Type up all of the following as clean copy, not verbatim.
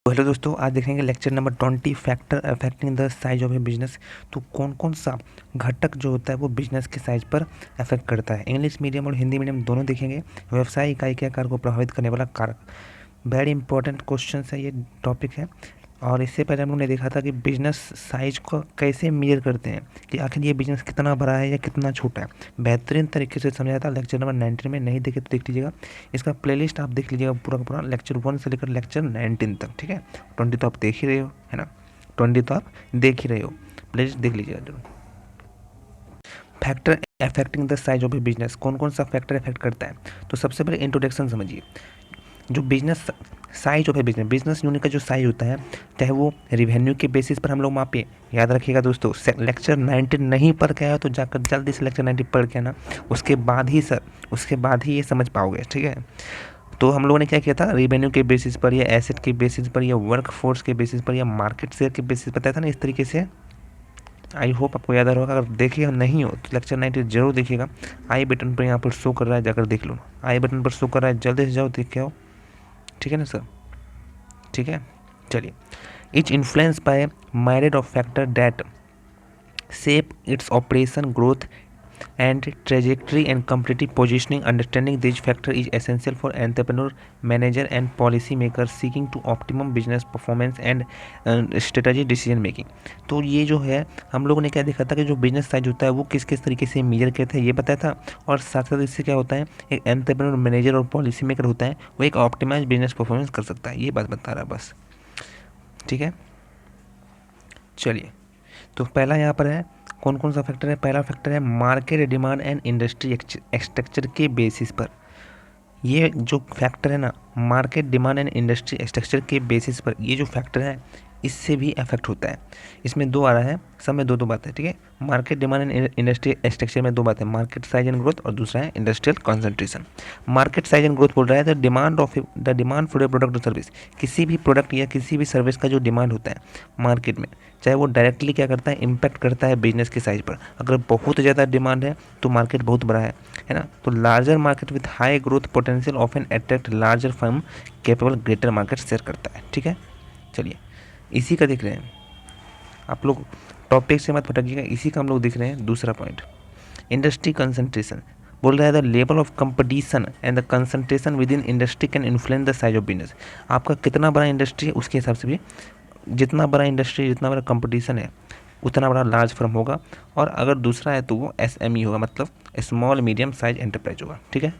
तो हेलो दोस्तों, आज देखेंगे lecture number 20 factor affecting the size of a business. तो कौन कौन सा घटक जो होता है वो बिजनेस के साइज पर अफेक्ट करता है। इंग्लिश मीडियम और हिंदी मीडियम दोनों देखेंगे। व्यवसाय इकाई के आकार को प्रभावित करने वाला कारक, वेरी इंपॉर्टेंट क्वेश्चन है, ये टॉपिक है। और इससे पहले हम लोग ने देखा था कि बिजनेस साइज को कैसे मेजर करते हैं, कि आखिर ये बिजनेस कितना बड़ा है या कितना छोटा है। बेहतरीन तरीके से समझाया था लेक्चर नंबर 19 में। नहीं देखे तो देख लीजिएगा, इसका प्लेलिस्ट आप देख लीजिएगा पूरा का पूरा, लेक्चर 1 से लेकर लेक्चर 19 तक। ठीक है, 20 तो आप देख ही रहे हो, है ना। 20 तो आप देख ही रहे हो, प्लेलिस्ट देख लीजिएगा जरूर। Factor affecting the size of a business, कौन कौन सा फैक्टर अफेक्ट करता है। तो सबसे पहले इंट्रोडक्शन समझिए। जो business size of a business unit का जो साइज होता है, चाहे वो रिवेन्यू के बेसिस पर हम लोग मापे। याद रखिएगा दोस्तों, लेक्चर 19 नहीं पढ़ के आया तो जाकर जल्दी से लेक्चर 19 पढ़ के आना, उसके बाद ही ये समझ पाओगे। ठीक है, तो हम लोगों ने क्या किया था, रिवेन्यू के बेसिस पर या एसेट के बेसिस पर या वर्क फोर्स के बेसिस पर या मार्केट शेयर के बेसिस पर, बताया था ना इस तरीके से। आई होप आपको याद आ रहा होगा। अगर देखिए नहीं हो तो लेक्चर 19 जरूर देखिएगा। आई बटन पर यहाँ पर शो कर रहा है, जाकर देख लो। आई बटन पर शो कर रहा है, जल्दी से जाओ देख के आओ। ठीक है ना सर, ठीक है। चलिए, etch influence by myriad of factor that shape its operation growth and trajectory and competitive positioning. Understanding these factors is essential for entrepreneur, manager and policy makers seeking to optimum business performance and strategy decision making. तो ये जो है हम लोगों ने क्या देखा था कि जो बिजनेस साइज होता है वो किस किस तरीके से मेजर करते हैं ये बताया था। और साथ साथ इससे क्या होता है, एक एंटरप्रेन्योर, मैनेजर और पॉलिसी मेकर होता है, वो एक ऑप्टिमाइज बिजनेस परफॉर्मेंस कर सकता है। ये बात बता रहा है बस। ठीक है, चलिए। तो पहला यहाँ पर है, कौन कौन सा फैक्टर है। पहला फैक्टर है market demand and industry structure के बेसिस पर। ये जो फैक्टर है ना, market demand and industry structure के बेसिस पर, ये जो फैक्टर है इससे भी अफेक्ट होता है। इसमें दो आ रहा है, सब में दो दो बातें। ठीक है, market demand and industry structure में दो बातें, मार्केट साइज एंड ग्रोथ और दूसरा है industrial concentration. Market size and growth बोल रहा है the demand for a product और सर्विस। किसी भी प्रोडक्ट या किसी भी सर्विस का जो डिमांड होता है मार्केट में, चाहे वो डायरेक्टली क्या करता है, इम्पैक्ट करता है बिजनेस के साइज पर। अगर बहुत ज़्यादा डिमांड है तो मार्केट बहुत बड़ा है ना। तो larger market with high growth potential often attract larger firm capable greater market share करता है। ठीक है, चलिए इसी का देख रहे हैं आप लोग, टॉपिक से मत भटकिएगा। इसी का हम लोग देख रहे हैं दूसरा पॉइंट, इंडस्ट्री कंसंट्रेशन। बोल रहा है the level of competition and the concentration with in industry can influence the size of business. आपका कितना बड़ा इंडस्ट्री है उसके हिसाब से भी, जितना बड़ा इंडस्ट्री, जितना बड़ा कंपटीशन है, उतना बड़ा लार्ज फर्म होगा। और अगर दूसरा है तो वो SME होगा, मतलब स्मॉल मीडियम साइज एंटरप्राइज होगा। ठीक है,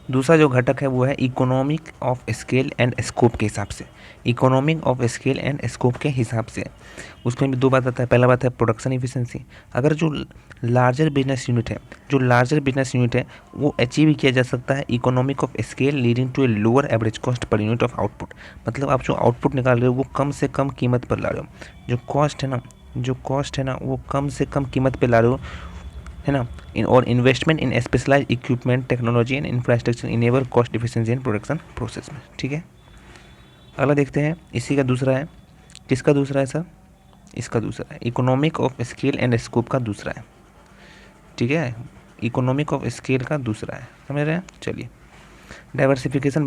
दूसरा जो घटक है वो है economic of scale and scope के हिसाब से। Economic of scale and scope के हिसाब से उसमें भी दो बात आता है। पहला बात है प्रोडक्शन इफिशिएंसी। अगर जो लार्जर बिजनेस यूनिट है वो अचीव किया जा सकता है economic of scale leading to a lower average cost per unit of output. मतलब आप जो आउटपुट निकाल रहे हो वो कम से कम कीमत पर ला रहे हो, जो कॉस्ट है ना वो कम से कम कीमत पर ला रहे हो, है ना। और investment in specialize equipment, technology and infrastructure enable cost efficiency in production process में। ठीक है, अगला देखते हैं, इसी का दूसरा है। किसका दूसरा है सर, इसका दूसरा है, economic of scale and scope का दूसरा है। ठीक है, इकोनॉमिक ऑफ स्केल का दूसरा है, समझ रहे हैं। चलिए, डाइवर्सिफिकेशन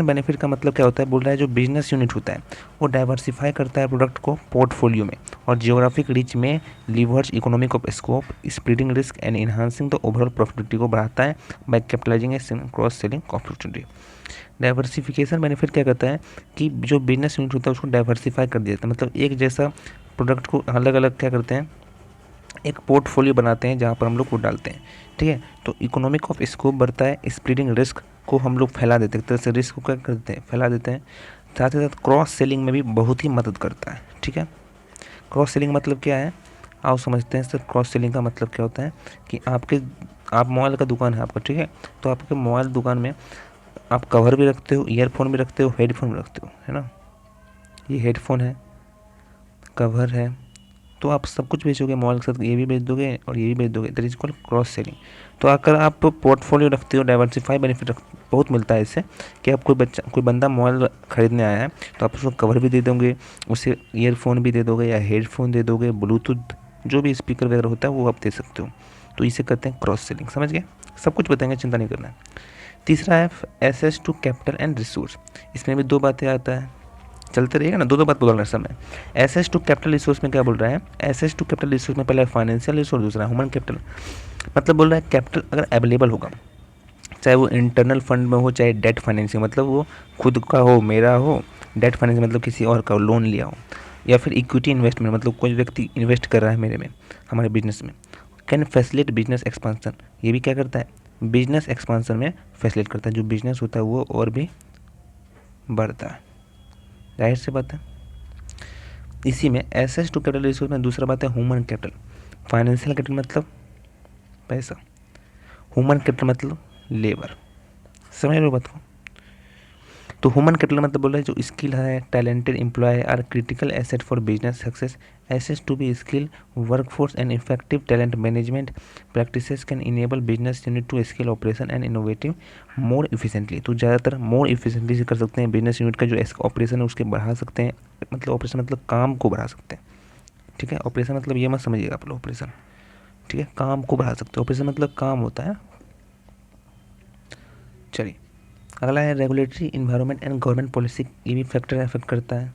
बेनिफिट का मतलब क्या होता है। बोल रहा है जो बिजनेस यूनिट होता है वो डाइवर्सिफाई करता है प्रोडक्ट को पोर्टफोलियो में और जियोग्राफिक रीच में, levers economic of scope, spreading risk and enhancing the overall profitability को बढ़ाता है by capitalizing a cross selling opportunity. Diversification benefit क्या करता है कि जो बिजनेस यूनिट होता है उसको डाइवर्सिफाई कर दिया जाता है, मतलब एक जैसा प्रोडक्ट को अलग अलग क्या करते हैं, एक पोर्टफोलियो बनाते हैं जहाँ पर हम लोग वो डालते हैं। ठीक है, तो इकोनॉमिक ऑफ स्कोप बढ़ता है, स्प्रेडिंग रिस्क को हम लोग फैला देते हैं, एक तरह से रिस्क को क्या करते हैं, फैला देते हैं। साथ ही साथ क्रॉस सेलिंग में भी बहुत ही मदद करता है। ठीक है, क्रॉस सेलिंग मतलब क्या है, आओ समझते हैं सर। क्रॉस सेलिंग का मतलब क्या होता है कि आप मोबाइल का दुकान है आपका, ठीक है, तो आपके मोबाइल दुकान में आप कवर भी रखते हो, ईयरफोन भी रखते हो, हेडफोन भी रखते हो, है ना। ये हेडफोन है, कवर है, तो आप सब कुछ बेचोगे मोबाइल के साथ, ये भी बेच दोगे और ये भी बेच दोगे, that is called cross selling. तो अगर आप पोर्टफोलियो रखते हो, डाइवर्सिफाई बेनिफिट बहुत मिलता है इससे, कि आप कोई बंदा मोबाइल खरीदने आया है तो आप उसको कवर भी दे दोगे, उसे ईयरफोन भी दे दोगे या हेडफोन दे दोगे, ब्लूटूथ जो भी स्पीकर वगैरह होता है वो आप दे सकते हो। तो इसे कहते हैं क्रॉस सेलिंग, समझ गए। सब कुछ बताएंगे, चिंता नहीं करना है। तीसरा है access to capital and resource, इसमें भी दो बातें आता है, चलते रहिएगा ना, दो बात बोल रहा है समय। एसेस टू कैपिटल रिसोर्स में क्या बोल रहा है, एसेस टू कैपिटल रिसोर्स में पहले फाइनेंशियल रिसोर्स, दूसरा ह्यूमन कैपिटल। मतलब बोल रहा है कैपिटल अगर अवेलेबल होगा, चाहे वो इंटरनल फंड में हो चाहे डेट फाइनेंसिंग, मतलब वो खुद का हो, मेरा हो, डेट फाइनेंसिंग मतलब किसी और का लोन लिया हो, या फिर इक्विटी इन्वेस्टमेंट मतलब कोई व्यक्ति इन्वेस्ट कर रहा है मेरे में, हमारे बिजनेस में। कैन फैसिलिटेट बिजनेस एक्सपांसन, ये भी क्या करता है, बिजनेस एक्सपांसन में फैसिलिटेट करता है, जो बिजनेस होता है वो और भी बढ़ता है, जाहिर सी बात है। इसी में एसेस टू कैपिटल रिसोर्स में दूसरा बात है ह्यूमन कैपिटल। फाइनेंशियल कैपिटल मतलब पैसा, ह्यूमन कैपिटल मतलब लेबर, समझ रहे हो बात को। तो ह्यूमन कैपिटल मतलब बोल रहा है जो स्किल है, talented employ are critical asset for business success, access to be skill workforce and effective talent management practices can enable business unit to scale operation and innovative more efficiently. तो ज़्यादातर मोर efficiently से कर सकते हैं business unit का जो operation है उसके बढ़ा सकते हैं, मतलब ऑपरेशन मतलब काम को बढ़ा सकते हैं, ठीक है। ऑपरेशन मतलब ये मत समझिएगा आप लोग ऑपरेशन, ठीक है, काम को बढ़ा सकते हैं, ऑपरेशन मतलब काम होता है। चलिए अगला है regulatory environment and government policy, ये भी फैक्टर अफेक्ट करता है,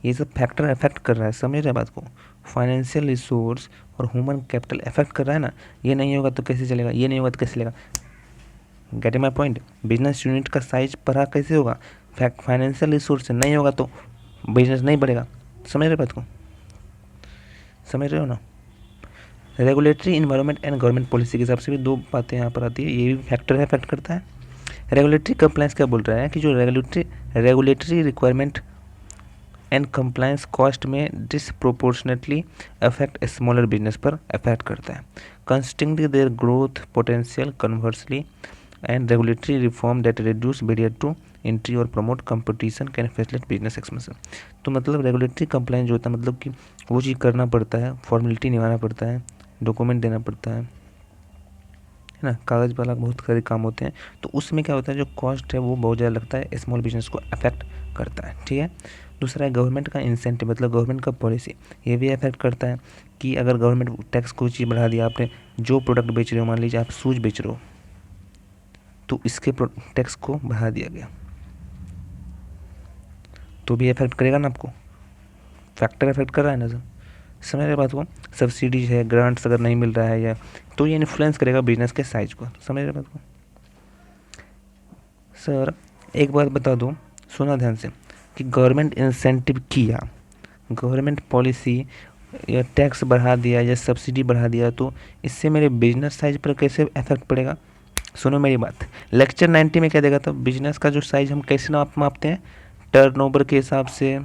ये सब फैक्टर अफेक्ट कर रहा है, समझ रहे हैं बात को। फाइनेंशियल रिसोर्स और ह्यूमन कैपिटल अफेक्ट कर रहा है ना, ये नहीं होगा तो कैसे चलेगा, ये नहीं होगा तो कैसे चलेगा, get my point. Business unit का साइज बढ़ा कैसे होगा, फाइनेंशियल रिसोर्स नहीं होगा तो बिजनेस नहीं बढ़ेगा, समझ रहे बात को, समझ रहे हो ना। Regulatory environment and government policy के हिसाब से भी दो बातें यहाँ पर आती है, ये भी फैक्टर अफेक्ट करता है। रेगुलेटरी कंप्लायंस क्या बोल रहा है कि जो regulatory requirement and compliance cost में डिसप्रोपोर्शनेटली अफेक्ट स्मॉलर बिजनेस पर अफेक्ट करता है, constraining their growth potential conversely and regulatory reform that reduce barrier to entry और promote competition can facilitate business expansion. तो मतलब रेगुलेटरी कंप्लायंस जो होता है मतलब कि वो चीज़ करना पड़ता है, फॉर्मेलिटी निभाना पड़ता है, डॉक्यूमेंट देना पड़ता है ना, कागज़ वाला बहुत सारे काम होते हैं, तो उसमें क्या होता है जो कॉस्ट है वो बहुत ज़्यादा लगता है, स्मॉल बिजनेस को अफेक्ट करता है, ठीक है। दूसरा है गवर्नमेंट का इंसेंटिव, मतलब गवर्नमेंट का पॉलिसी, ये भी अफेक्ट करता है कि अगर गवर्नमेंट टैक्स कोई चीज़ बढ़ा दिया, आपने जो प्रोडक्ट बेच रहे हो, मान लीजिए आप शूज बेच रहे हो तो इसके टैक्स को बढ़ा दिया गया तो भी अफेक्ट करेगा ना आपको, फैक्टर अफेक्ट कर रहा है ना सर, समझ रहे बात को। सब्सिडीज है, ग्रांट्स अगर नहीं मिल रहा है या तो ये इन्फ्लुएंस करेगा बिजनेस के साइज को, समझ रहे बात को। सर एक बात बता दो, सुना ध्यान से, कि गवर्नमेंट इंसेंटिव किया, गवर्नमेंट पॉलिसी या टैक्स बढ़ा दिया या सब्सिडी बढ़ा दिया तो इससे मेरे बिजनेस साइज पर कैसे इफेक्ट पड़ेगा। सुनो मेरी बात, लेक्चर 90 में क्या देगा था, बिजनेस का जो साइज हम कैसे मापते हैं, टर्नओवर के हिसाब से।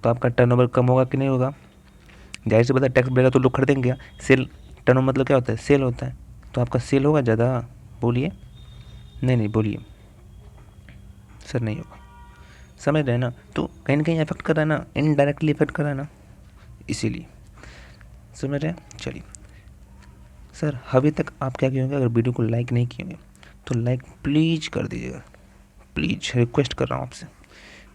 तो आपका टर्नओवर कम होगा कि नहीं होगा, जाहिर से बता, टैक्स बढ़ेगा तो लोग खरीदेंगे क्या, सेल, टर्नओवर मतलब क्या होता है, सेल होता है, तो आपका सेल होगा ज़्यादा, बोलिए, नहीं बोलिए सर, नहीं होगा, समझ रहे हैं ना। तो कहीं ना कहीं इफेक्ट कर रहा है ना, इनडायरेक्टली इफेक्ट कर रहा है ना, इसीलिए, समझ रहे हैं। चलिए सर अभी तक आप क्या किए होंगे, अगर वीडियो को लाइक नहीं किए होंगे तो लाइक प्लीज़ कर दीजिएगा, प्लीज़ रिक्वेस्ट कर रहा हूँ आपसे,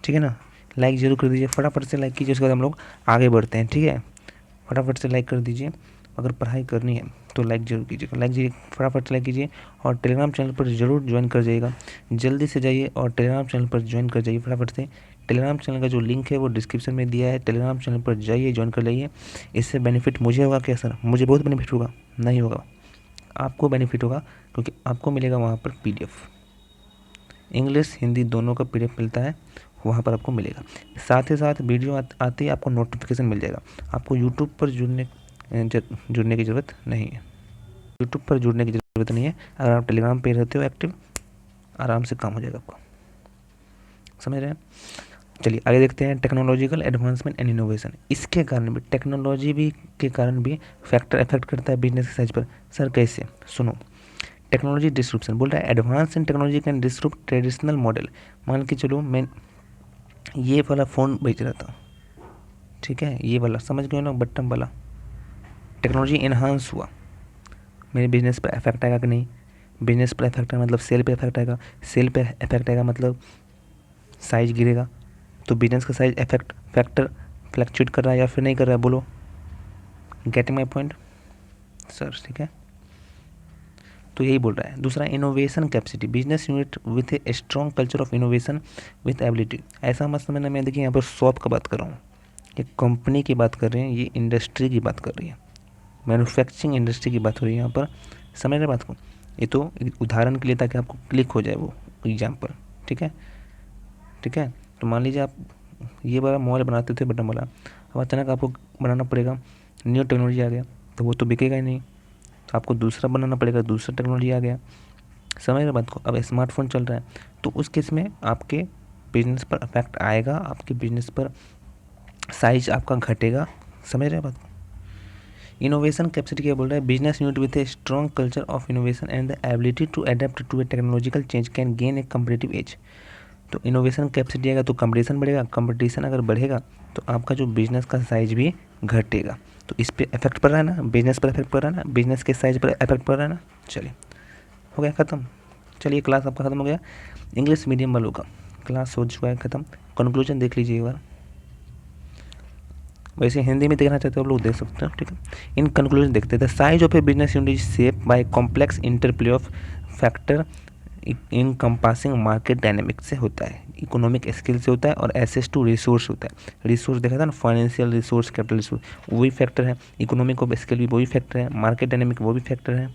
ठीक है ना, लाइक ज़रूर कर दीजिए, फटाफट से लाइक कीजिए, उसके बाद हम लोग आगे बढ़ते हैं, ठीक है। फटाफट से लाइक कर दीजिए, अगर पढ़ाई करनी है तो लाइक जरूर कीजिएगा, लाइक जी फटाफट से लाइक कीजिए, और टेलीग्राम चैनल पर ज़रूर ज्वाइन कर जाइएगा, जल्दी से जाइए और टेलीग्राम चैनल पर ज्वाइन कर जाइए फटाफट से। टेलीग्राम चैनल का जो लिंक है वो डिस्क्रिप्शन में दिया है, टेलीग्राम चैनल पर जाइए, ज्वाइन कर जाइए। इससे बेनिफिट मुझे होगा क्या सर, मुझे बहुत बेनिफिट होगा, नहीं होगा, आपको बेनिफिट होगा, क्योंकि आपको मिलेगा वहाँ पर PDF, इंग्लिश हिंदी दोनों का PDF मिलता है, वहाँ पर आपको मिलेगा। साथ ही साथ वीडियो आते ही आपको नोटिफिकेशन मिल जाएगा, आपको यूट्यूब पर जुड़ने की ज़रूरत नहीं है, यूट्यूब पर जुड़ने की ज़रूरत नहीं है, अगर आप टेलीग्राम पे रहते हो एक्टिव, आराम से काम हो जाएगा आपका, समझ रहे हैं। चलिए आगे देखते हैं, टेक्नोलॉजिकल एडवांसमेंट एंड इनोवेशन, इसके कारण भी, टेक्नोलॉजी भी के कारण भी फैक्टर इफेक्ट करता है बिजनेस के साइज पर। सर कैसे, सुनो, टेक्नोलॉजी डिस्ट्रप्शन बोल रहा है, advance in technology can disrupt traditional model. मान के चलो मैं ये वाला फ़ोन बेच रहा था, ठीक है, ये वाला समझ गए ना, बटन वाला, टेक्नोलॉजी इन्हांस हुआ, मेरे बिजनेस पर इफेक्ट आएगा कि नहीं, बिजनेस पर इफेक्ट आएगा मतलब सेल पे इफेक्ट आएगा, सेल पे इफेक्ट आएगा मतलब साइज गिरेगा, तो बिजनेस का साइज इफेक्ट फैक्टर फ्लक्चुएट कर रहा है या फिर नहीं कर रहा है, बोलो, गेटिंग माई पॉइंट सर, ठीक है। तो यही बोल रहा है। दूसरा innovation capacity, business unit with a strong culture of innovation with ability. ऐसा मत समझना मैं देखिए यहाँ पर शॉप का बात कर रहा हूँ, ये कंपनी की बात कर रहे हैं, ये इंडस्ट्री की बात कर रही है, मैन्युफैक्चरिंग इंडस्ट्री की बात हो रही है यहाँ पर, समझ रहे बात को। ये तो उदाहरण के लिए ताकि आपको क्लिक हो जाए वो एग्जाम्पल, ठीक है ठीक है। तो मान लीजिए आप ये वाला मोबाइल बनाते थे बटन वाला, अब अचानक आपको बनाना पड़ेगा, न्यू टेक्नोलॉजी आ गया तो वो तो बिकेगा ही नहीं, तो आपको दूसरा बनाना पड़ेगा, दूसरा टेक्नोलॉजी आ गया, समझ रहे बात को। अब स्मार्टफोन चल रहा है तो उस केस में आपके बिजनेस पर इफेक्ट आएगा, आपके बिजनेस पर साइज आपका घटेगा, समझ रहे बात को। इनोवेशन कैपेसिटी क्या बोल रहा है, business unit with a strong culture of innovation and the ability to adapt to a technological change can gain a competitive edge. तो इनोवेशन कैपेसिटी आएगा तो कंपटीशन बढ़ेगा, कंपटीशन अगर बढ़ेगा तो आपका जो बिजनेस का साइज भी घटेगा, तो इस पर इफेक्ट पड़ रहा है ना, बिजनेस पर इफेक्ट पड़ रहा है ना, बिजनेस के साइज पर इफेक्ट पड़ रहा है ना। चलिए हो गया ख़त्म, चलिए क्लास आपका ख़त्म हो गया, इंग्लिश मीडियम वालों का क्लास हो चुका है ख़त्म। कंक्लूजन देख लीजिए एक बार, वैसे हिंदी में देखना चाहते हो आप लोग देख सकते हो, ठीक है। इन कंक्लूजन देखते हैं, the size of a business unit is shape by complex interplay of factor encompassing market dynamics से होता है, इकोनॉमिक स्किल से होता है, और एसेस टू रिसोर्स होता है। रिसोर्स देखा था ना, फाइनेंशियल रिसोर्स, कैपिटल रिसोर्स, वही फैक्टर है, इकोनॉमिक ऑफ स्किल भी वही फैक्टर है, मार्केट डायनेमिक वो भी फैक्टर है,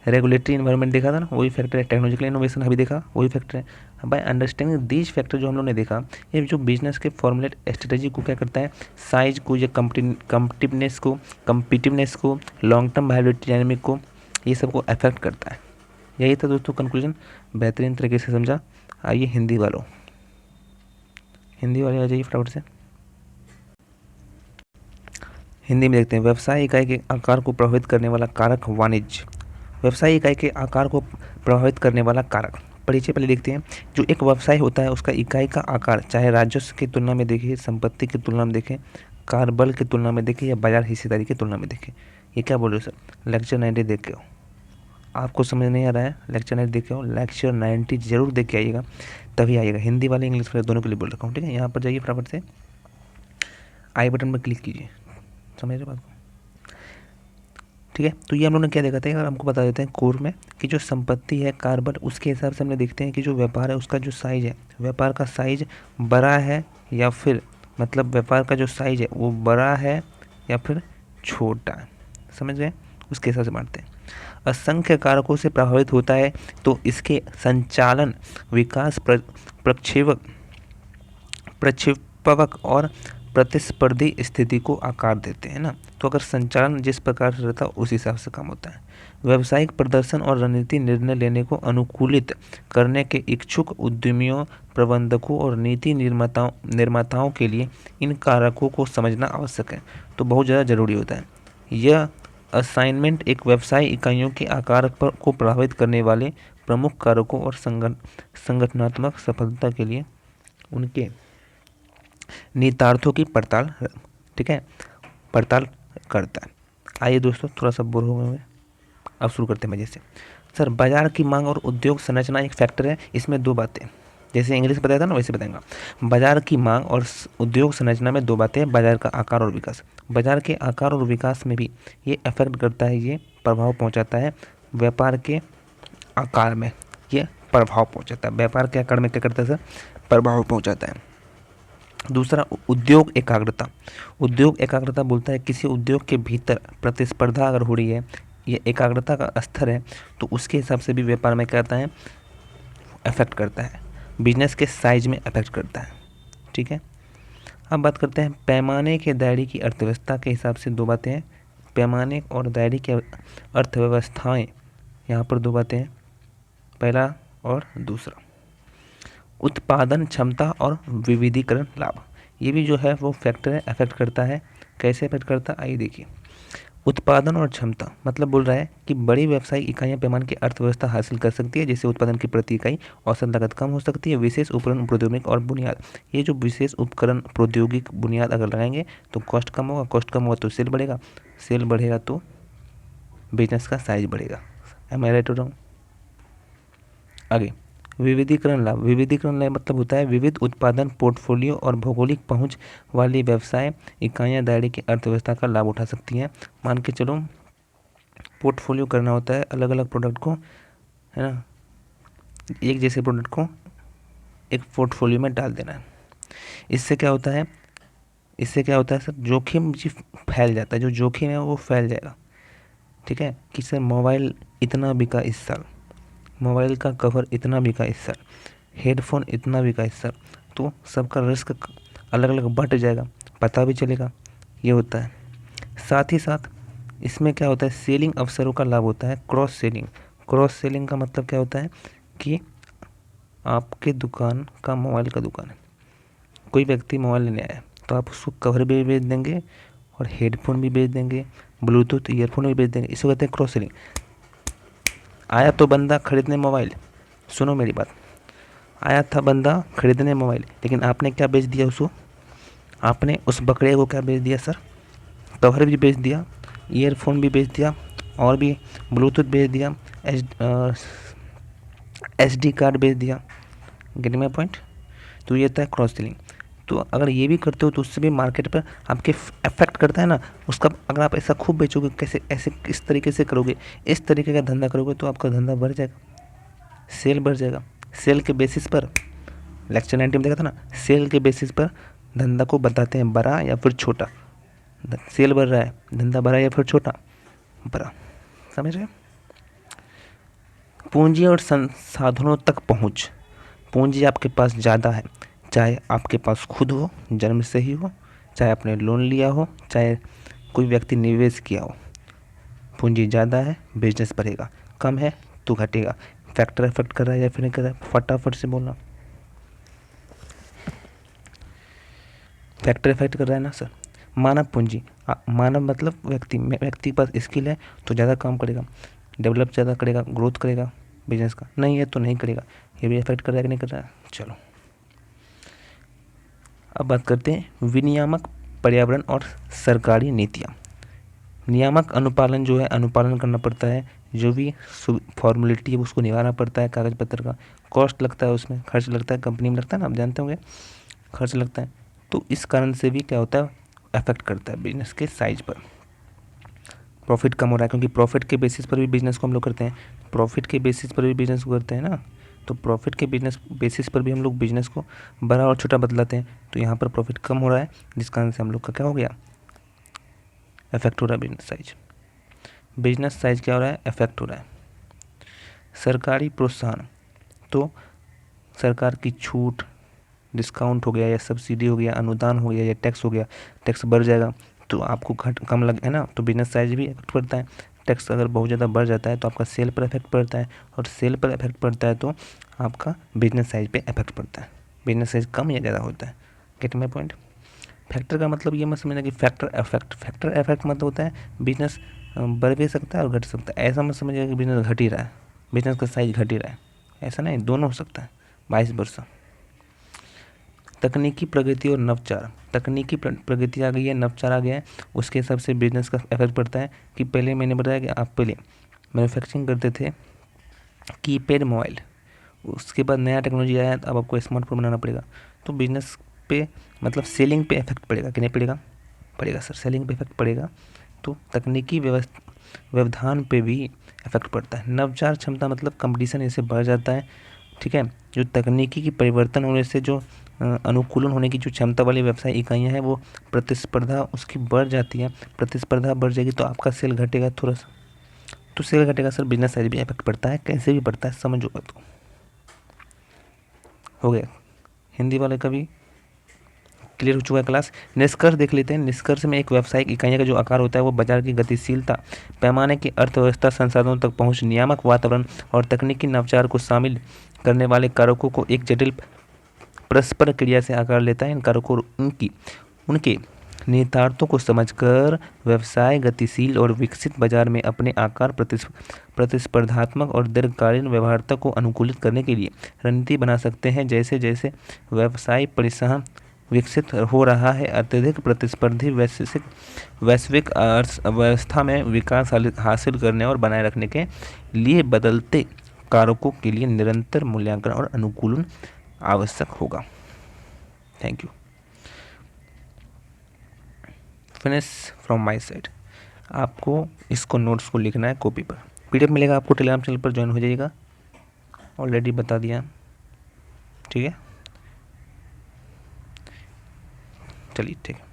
रेगुलेटरी इन्वायरमेंट देखा था ना वही फैक्टर है, टेक्नोलॉजिकल इनोवेशन अभी देखा वही फैक्टर है। बाय अंडरस्टैंडिंग दीज फैक्टर जो हम लोगों ने देखा, ये जो बिजनेस के फॉर्मुलेट स्ट्रेटेजी को क्या करता है, साइज को, या कम्पिटिवनेस को, लॉन्ग टर्म वायबिलिटी डायनेमिक को, ये सबको अफेक्ट करता है। यही था दोस्तों कंक्लूजन, बेहतरीन तरीके से समझा। आइए हिंदी वालों, हिंदी वाले आ जाइए फटाफट से, हिंदी में देखते हैं। व्यवसाय इकाई के आकार को प्रभावित करने वाला कारक वाणिज्य, व्यवसाय इकाई के आकार को प्रभावित करने वाला कारक, परिचय पहले देखते हैं। जो एक व्यवसाय होता है उसका इकाई का आकार, चाहे राजस्व की तुलना में देखें, संपत्ति की तुलना में देखें, कार्यबल की तुलना में देखें, या बाजार हिस्सेदारी की तुलना में देखें। ये क्या बोल रहे हो सर, लेक्चर 90 देख के हो, आपको समझ नहीं आ रहा है, लेक्चर 90 देख के हो, लेक्चर 90 जरूर देख के आइएगा, तभी आइएगा। हिंदी वाले इंग्लिश वाले दोनों के लिए बोल रखा हूँ, ठीक है। यहाँ पर जाइए फटाफट से, आई बटन पर क्लिक कीजिए, समझ रहे बात को, ठीक है। तो ये हम लोगों ने क्या देखा था, अगर हमको बता देते हैं कोर में कि जो संपत्ति है कार्यबल, उसके हिसाब से हमने देखते हैं कि जो व्यापार है उसका जो साइज है, व्यापार का साइज बड़ा है या फिर, मतलब व्यापार का जो साइज है वो बड़ा है या फिर छोटा है, समझ गए, उसके हिसाब से बांटते हैं। असंख्य कारकों से प्रभावित होता है तो इसके संचालन, विकास, प्रक्षेपवक और प्रतिस्पर्धी स्थिति को आकार देते हैं ना। तो अगर संचालन जिस प्रकार से रहता है उस हिसाब से काम होता है। व्यावसायिक प्रदर्शन और रणनीति निर्णय लेने को अनुकूलित करने के इच्छुक उद्यमियों, प्रबंधकों और नीति निर्माताओं के लिए इन कारकों को समझना आवश्यक है, तो बहुत ज़्यादा जरूरी होता है। यह असाइनमेंट एक व्यवसाय इकाइयों के आकार पर को प्रभावित करने वाले प्रमुख कारकों और संगठनात्मक सफलता के लिए उनके निहितार्थों की पड़ताल, ठीक है, पड़ताल करता है। आइए दोस्तों, थोड़ा सा बोर हो गए हैं, अब शुरू करते हैं मजे से। सर, बाजार की मांग और उद्योग संरचना एक फैक्टर है, इसमें दो बातें, जैसे इंग्लिश बताया था ना वैसे बताएंगा। बाजार की मांग और उद्योग संरचना में दो बातें हैं, बाजार का आकार और विकास। बाजार के आकार और विकास में भी ये अफेक्ट करता है, ये प्रभाव पहुंचाता है व्यापार के आकार में, ये प्रभाव पहुंचाता है व्यापार के आकार में, क्या करता है सर, प्रभाव पहुंचाता है। दूसरा, उद्योग एकाग्रता। उद्योग एकाग्रता बोलता है किसी उद्योग के भीतर प्रतिस्पर्धा अगर हो रही है, ये एकाग्रता का स्तर है, तो उसके हिसाब से भी व्यापार में क्या करता है, अफेक्ट करता है, बिजनेस के साइज में अफेक्ट करता है, ठीक है। अब बात करते हैं पैमाने के दायरे की अर्थव्यवस्था के हिसाब से, दो बातें हैं, पैमाने और दायरे की अर्थव्यवस्थाएं, यहाँ पर दो बातें हैं, पहला और दूसरा। उत्पादन क्षमता और विविधीकरण लाभ, ये भी जो है वो फैक्टर है, अफेक्ट करता है। कैसे अफेक्ट करता है, आइए देखिए। उत्पादन और क्षमता मतलब बोल रहा है कि बड़ी व्यावसायिक इकाइयां पैमाने की अर्थव्यवस्था हासिल कर सकती है, जैसे उत्पादन की प्रति इकाई औसत लागत कम हो सकती है। विशेष उपकरण, प्रौद्योगिक और बुनियाद, ये जो विशेष उपकरण, प्रौद्योगिक, बुनियाद अगर लगाएंगे तो कॉस्ट कम होगा, कॉस्ट कम होगा तो सेल बढ़ेगा, सेल बढ़ेगा तो बिजनेस का साइज बढ़ेगा। एम आई राइट हो रहा हूँ। आगे, विविधीकरण लाभ। विविधीकरण लाभ मतलब होता है विविध उत्पादन पोर्टफोलियो और भौगोलिक पहुंच वाली व्यवसाय इकाइयां दायरे की अर्थव्यवस्था का लाभ उठा सकती हैं। मान के चलो पोर्टफोलियो करना होता है, अलग अलग प्रोडक्ट को, है ना, एक जैसे प्रोडक्ट को एक पोर्टफोलियो में डाल देना है। इससे क्या होता है, सर, जोखिम जी फैल जाता है, जो जोखिम है वो फैल जाएगा। ठीक है, कि सर मोबाइल इतना बिका इस साल, मोबाइल का कवर इतना बिका इस साल, हेडफोन इतना बिका इस साल, तो सबका रिस्क अलग अलग बढ़ जाएगा, पता भी चलेगा, ये होता है। साथ ही साथ इसमें क्या होता है, सेलिंग अवसरों का लाभ होता है, क्रॉस सेलिंग। क्रॉस सेलिंग का मतलब क्या होता है कि आपके दुकान का मोबाइल का दुकान है, कोई व्यक्ति मोबाइल लेने आया तो आप उसको कवर भी बेच देंगे और हेडफोन भी बेच देंगे, ब्लूटूथ ईयरफोन भी बेच देंगे। इसको कहते हैं क्रॉस सेलिंग। आया तो बंदा खरीदने मोबाइल, सुनो मेरी बात, आया था बंदा खरीदने मोबाइल, लेकिन आपने क्या बेच दिया उसको, आपने उस बकरे को क्या बेच दिया सर, कवर भी बेच दिया, ईयरफोन भी बेच दिया, और भी ब्लूटूथ बेच दिया, SD कार्ड बेच दिया। Get my point. तो ये होता है क्रॉस सेलिंग। तो अगर ये भी करते हो तो उससे भी मार्केट पर आपके अफेक्ट करता है ना उसका। अगर आप ऐसा खूब बेचोगे, कैसे ऐसे इस तरीके से करोगे, इस तरीके का धंधा करोगे तो आपका धंधा बढ़ जाएगा, सेल बढ़ जाएगा। सेल के बेसिस पर, लेक्चर 90 में देखा था ना, सेल के बेसिस पर धंधा को बताते हैं बड़ा या फिर छोटा। सेल बढ़ रहा है, धंधा बड़ा या फिर छोटा, बड़ा। समझ रहे? पूंजी और संसाधनों तक पहुंच। पूंजी आपके पास ज़्यादा है, चाहे आपके पास खुद हो, जन्म से ही हो, चाहे आपने लोन लिया हो, चाहे कोई व्यक्ति निवेश किया हो। पूंजी ज़्यादा है, बिजनेस बढ़ेगा, कम है तो घटेगा। फैक्टर इफेक्ट कर रहा है या फिर नहीं कर रहा है, फटाफट से बोलना। फैक्टर इफेक्ट कर रहा है ना सर। मानव पूंजी, मानव मतलब व्यक्ति के पास स्किल है तो ज़्यादा काम करेगा, डेवलप ज़्यादा करेगा, ग्रोथ करेगा बिजनेस का। नहीं है तो नहीं करेगा। ये भी इफेक्ट कर रहा है कि नहीं कर रहा है? चलो अब बात करते हैं विनियामक पर्यावरण और सरकारी नीतियाँ। नियामक अनुपालन जो है, अनुपालन करना पड़ता है, जो भी फॉर्मेलिटी है उसको निभाना पड़ता है, कागज़ पत्र का कॉस्ट लगता है, उसमें खर्च लगता है, कंपनी में लगता है ना, आप जानते होंगे, खर्च लगता है। तो इस कारण से भी क्या होता है, अफेक्ट करता है बिजनेस के साइज पर। प्रॉफिट कम हो रहा है, क्योंकि प्रॉफिट के बेसिस पर भी बिजनेस को हम लोग करते हैं, प्रॉफिट के बेसिस पर भी बिजनेस को करते हैं ना। तो प्रॉफिट के बेसिस पर भी हम लोग बिजनेस को बड़ा और छोटा बदलाते हैं। तो यहाँ पर प्रॉफिट कम हो रहा है, जिस कारण से हम लोग का क्या हो गया, इफेक्ट हो रहा है बिजनेस साइज। बिजनेस साइज क्या हो रहा है, इफेक्ट हो रहा है। सरकारी प्रोत्साहन, तो सरकार की छूट, डिस्काउंट हो गया या सब्सिडी हो गया, अनुदान हो गया या टैक्स हो गया, टैक्स बढ़ जाएगा तो आपको कम लग है ना, तो बिजनेस साइज भी इफेक्ट पड़ता है। टैक्स अगर बहुत ज़्यादा बढ़ जाता है तो आपका सेल पर इफेक्ट पड़ता है, और सेल पर इफेक्ट पड़ता है तो आपका बिजनेस साइज पे इफेक्ट पड़ता है। बिजनेस साइज कम या ज़्यादा होता है। Get my point. फैक्टर का मतलब ये मत समझना कि फैक्टर इफेक्ट मतलब होता है बिजनेस बढ़ भी सकता है और घट सकता है। ऐसा मत समझिएगा कि बिजनेस घट ही रहा है, बिजनेस का साइज घट ही रहा है, ऐसा नहीं, दोनों हो सकता है, 22%। तकनीकी प्रगति और नवचार, तकनीकी प्रगति आ गई है, नवचार आ गया है, उसके हिसाब से बिजनेस का इफेक्ट पड़ता है। कि पहले मैंने बताया कि आप पहले मैन्युफैक्चरिंग करते थे कीपैड मोबाइल, उसके बाद नया टेक्नोलॉजी आया तो अब आपको स्मार्टफोन बनाना पड़ेगा। तो बिजनेस पे मतलब सेलिंग पे इफेक्ट पड़ेगा कि नहीं पड़ेगा? पड़ेगा सर, सेलिंग पे इफेक्ट पड़ेगा। तो तकनीकी व्यवधान पे भी इफेक्ट पड़ता है। नवचार क्षमता मतलब कंपटीशन इससे बढ़ जाता है। ठीक है, जो तकनीकी की परिवर्तन होने से जो अनुकूलन होने की जो क्षमता वाली व्यवसाय इकाइयाँ हैं, वो प्रतिस्पर्धा उसकी बढ़ जाती है। प्रतिस्पर्धा बढ़ जाएगी तो आपका सेल घटेगा थोड़ा सा, तो सेल घटेगा सर, बिजनेस साइज भी इफेक्ट पड़ता है। कैसे भी पड़ता है समझो बात को। हो गया हिंदी वाले का भी क्लियर हो चुका है क्लास। निष्कर्ष देख लेते हैं। निष्कर्ष में एक व्यावसायिक इकाइयों का जो आकार होता है वो बाजार की गतिशीलता, पैमाने की अर्थव्यवस्था, संसाधनों तक पहुंच, नियामक वातावरण और तकनीकी नवाचार को शामिल करने वाले कारकों को एक जटिल परस्पर क्रिया से आकार लेता है। इन कारकों उनके निहितार्थों को समझकर व्यवसाय गतिशील और विकसित बाजार में अपने आकार, प्रतिस्पर्धात्मक और दीर्घकालीन व्यवहार्यता को अनुकूलित करने के लिए रणनीति बना सकते हैं। जैसे जैसे व्यवसाय परिसंघ विकसित हो रहा है, अत्यधिक प्रतिस्पर्धी वैश्विक अर्थव्यवस्था में विकास हासिल करने और बनाए रखने के लिए बदलते कारकों के लिए निरंतर मूल्यांकन और अनुकूलन आवश्यक होगा। Thank you. Finish from my side. आपको इसको नोट्स को लिखना है कॉपी पर। पीडीएफ मिलेगा आपको, टेलीग्राम चैनल पर ज्वाइन हो जाइएगा, ऑलरेडी बता दिया, ठीक है। चलिए ठीक है।